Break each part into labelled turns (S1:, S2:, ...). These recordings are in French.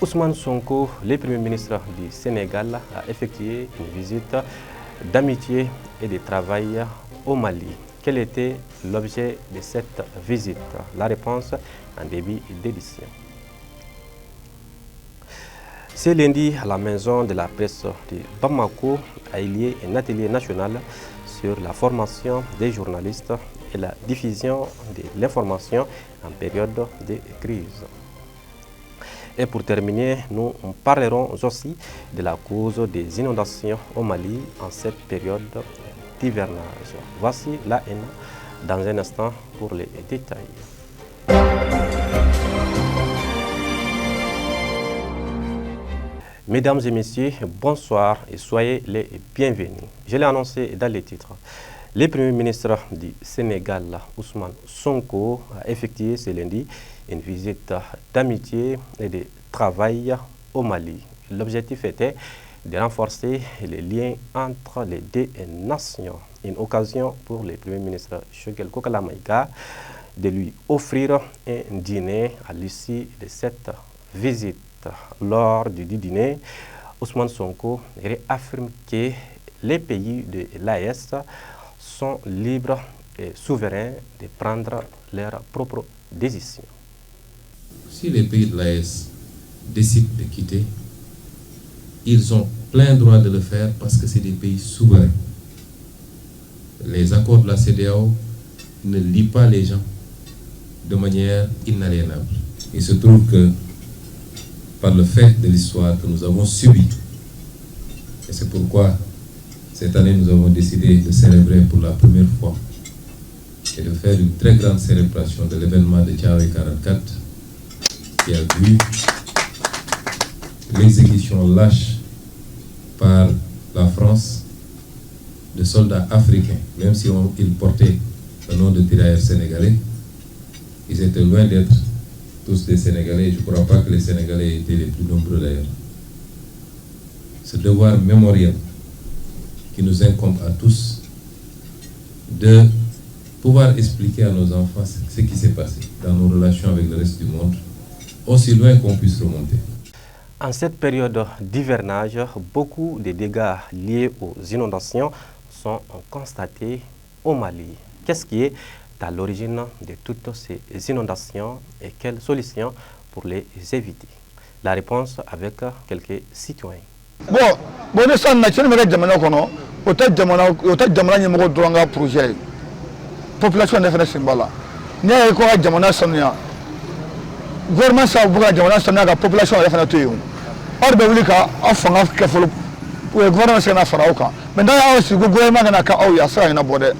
S1: Ousmane Sonko, le Premier ministre du Sénégal, a effectué une visite d'amitié et de travail au Mali. Quel était l'objet de cette visite? La réponse en début d'édition. Ce lundi, à la maison de la presse de Bamako a eu lieu un atelier national sur la formation des journalistes et la diffusion de l'information en période de crise. Et pour terminer, nous parlerons aussi de la cause des inondations au Mali en cette période d'hivernage. Voici la haine dans un instant pour les détails. Mesdames et messieurs, bonsoir et soyez les bienvenus. Je l'ai annoncé dans les titres. Le Premier ministre du Sénégal, Ousmane Sonko, a effectué ce lundi une visite d'amitié et de travail au Mali. L'objectif était de renforcer les liens entre les deux nations. Une occasion pour le Premier ministre Choguel Kokala Maïga de lui offrir un dîner à l'issue de cette visite. Lors du dîner, Ousmane Sonko réaffirme que les pays de l'AES sont libres et souverains de prendre leurs propres décisions.
S2: Si les pays de l'AES décident de quitter, ils ont plein droit de le faire parce que c'est des pays souverains. Les accords de la CEDEAO ne lient pas les gens de manière inaliénable. Il se trouve que par le fait de l'histoire que nous avons subi, et c'est pourquoi cette année nous avons décidé de célébrer pour la première fois et de faire une très grande célébration de l'événement de Thiaroye 44 qui a vu l'exécution lâche par la France de soldats africains, même si ils portaient le nom de tirailleurs sénégalais, ils étaient loin d'être tous des Sénégalais. Je ne crois pas que les Sénégalais étaient les plus nombreux d'ailleurs. Ce devoir mémoriel qui nous incombe à tous de pouvoir expliquer à nos enfants ce qui s'est passé dans nos relations avec le reste du monde, aussi loin qu'on puisse remonter.
S1: En cette période d'hivernage, beaucoup de dégâts liés aux inondations sont constatés au Mali. Qu'est-ce qui est à l'origine de toutes ces inondations et quelles solutions pour les éviter? La réponse avec quelques citoyens.
S3: Bon, ça n'a pas projet. Population de Sénégal. N'y a pas de jamana sonia. Gouvernement ça bouga jamana sonia la population est fanate yo. Or be wulika afanga kefolo. Pour le gouvernement c'est na farauka. Mais dans la aussi gouvernement na ka o ya sa na bode.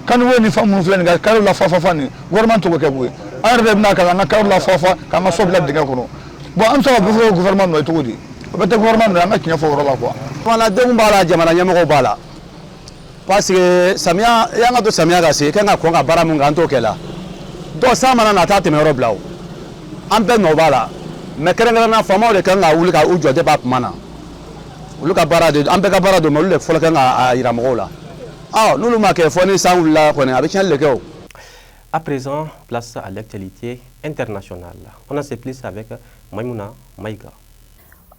S3: Kan we ni famu flen ga karo la fafa fani. Gouvernement to ko kebwe. Arbe na ka na karo la fafa ka ma sobla diga ko. Bon am sa bu gouvernement no to di. Peut-être gouvernement na kinya fo rola quoi.
S4: Wala de mbala jamana nyamo bala. Parce que samia yanga to samia ga se kanga ko nga bara mun ga to kela do sama na ta te me roblaw ambe no bala me kerenga na fama de kanga wuli ka ujo de bak mana wuli ka bara de ambe ka bara do mo le fola kanga ira mola nulu ma ke foni sang la ko ne abi chen le ko.
S1: À présent, place à l'actualité internationale. On en sait plus avec Maïmouna Maïga.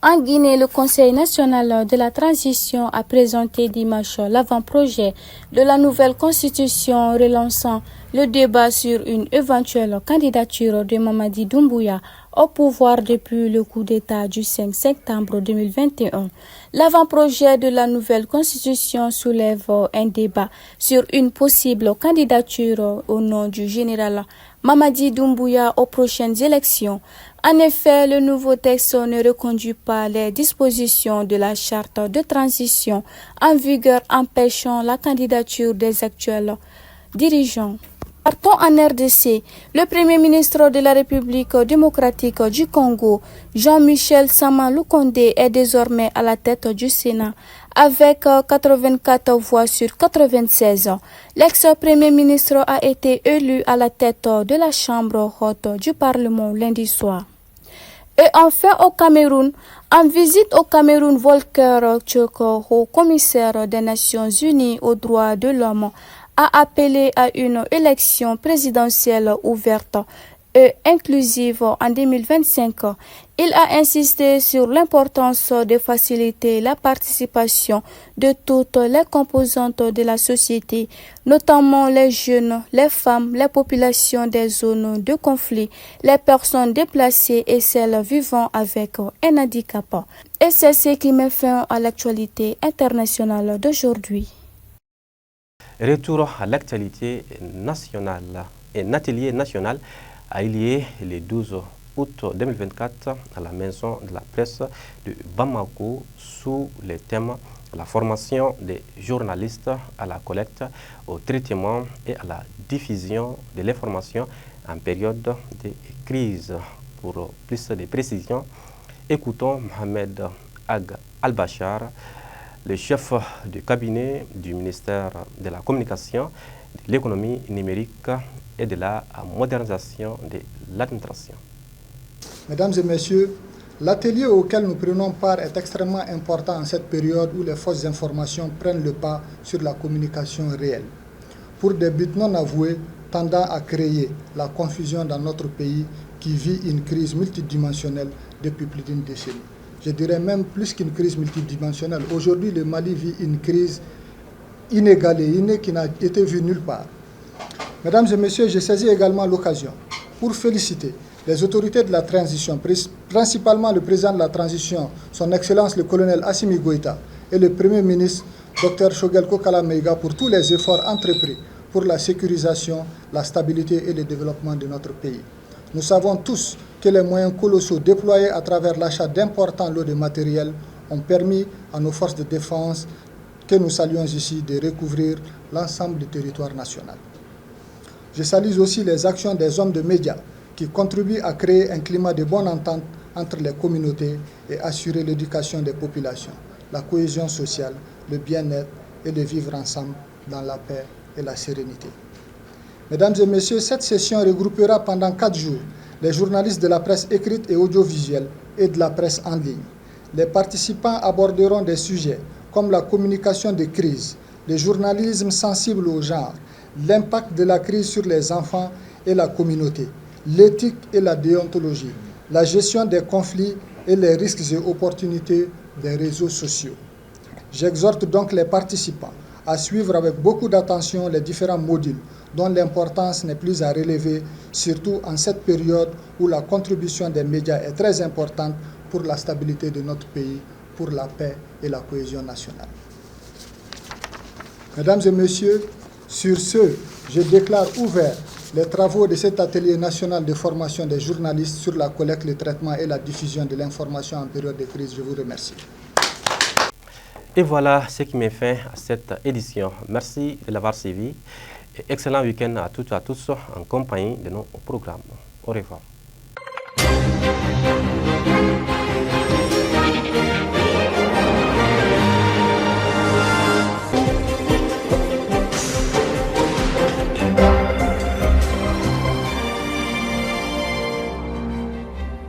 S5: En Guinée, le Conseil national de la transition a présenté dimanche l'avant-projet de la nouvelle constitution relançant le débat sur une éventuelle candidature de Mamadi Doumbouya au pouvoir depuis le coup d'État du 5 septembre 2021. L'avant-projet de la nouvelle constitution soulève un débat sur une possible candidature au nom du général Mamadi Doumbouya aux prochaines élections. En effet, le nouveau texte ne reconduit pas les dispositions de la charte de transition en vigueur empêchant la candidature des actuels dirigeants. Partons en RDC. Le Premier ministre de la République démocratique du Congo, Jean-Michel Sama Lukonde, est désormais à la tête du Sénat avec 84 voix sur 96. L'ex-premier ministre a été élu à la tête de la Chambre haute du Parlement lundi soir. Et enfin au Cameroun, en visite au Cameroun, Volker Turk, haut commissaire des Nations Unies aux droits de l'homme, a appelé à une élection présidentielle ouverte et inclusive en 2025. Il a insisté sur l'importance de faciliter la participation de toutes les composantes de la société, notamment les jeunes, les femmes, les populations des zones de conflit, les personnes déplacées et celles vivant avec un handicap. Et c'est ce qui met fin à l'actualité internationale d'aujourd'hui.
S1: Retour à l'actualité nationale. Un atelier national a eu lieu le 12 août 2024 à la Maison de la Presse de Bamako sous le thème la formation des journalistes à la collecte, au traitement et à la diffusion de l'information en période de crise. Pour plus de précisions, écoutons Mohamed Ag Al-Bachar, le chef du cabinet du ministère de la Communication, de l'économie numérique et de la modernisation de l'administration.
S6: Mesdames et messieurs, l'atelier auquel nous prenons part est extrêmement important en cette période où les fausses informations prennent le pas sur la communication réelle, pour des buts non avoués tendant à créer la confusion dans notre pays qui vit une crise multidimensionnelle depuis plus d'une décennie. Je dirais même plus qu'une crise multidimensionnelle. Aujourd'hui, le Mali vit une crise inégalée, qui n'a été vue nulle part. Mesdames et messieurs, je saisis également l'occasion pour féliciter les autorités de la transition, principalement le président de la transition, son Excellence le colonel Assimi Goïta, et le Premier ministre, Dr Choguel Kokala Maïga, pour tous les efforts entrepris pour la sécurisation, la stabilité et le développement de notre pays. Nous savons tous que les moyens colossaux déployés à travers l'achat d'importants lots de matériel ont permis à nos forces de défense, que nous saluons ici, de recouvrir l'ensemble du territoire national. Je salue aussi les actions des hommes de médias qui contribuent à créer un climat de bonne entente entre les communautés et assurer l'éducation des populations, la cohésion sociale, le bien-être et le vivre ensemble dans la paix et la sérénité. Mesdames et messieurs, cette session regroupera pendant 4 jours les journalistes de la presse écrite et audiovisuelle et de la presse en ligne. Les participants aborderont des sujets comme la communication de crise, le journalisme sensible au genre, l'impact de la crise sur les enfants et la communauté, l'éthique et la déontologie, la gestion des conflits et les risques et opportunités des réseaux sociaux. J'exhorte donc les participants à suivre avec beaucoup d'attention les différents modules dont l'importance n'est plus à relever, surtout en cette période où la contribution des médias est très importante pour la stabilité de notre pays, pour la paix et la cohésion nationale. Mesdames et messieurs, sur ce, je déclare ouvert les travaux de cet atelier national de formation des journalistes sur la collecte, le traitement et la diffusion de l'information en période de crise. Je vous remercie.
S1: Et voilà ce qui met fin à cette édition. Merci de l'avoir suivi. Et excellent week-end à toutes et à tous en compagnie de nos programmes. Au revoir.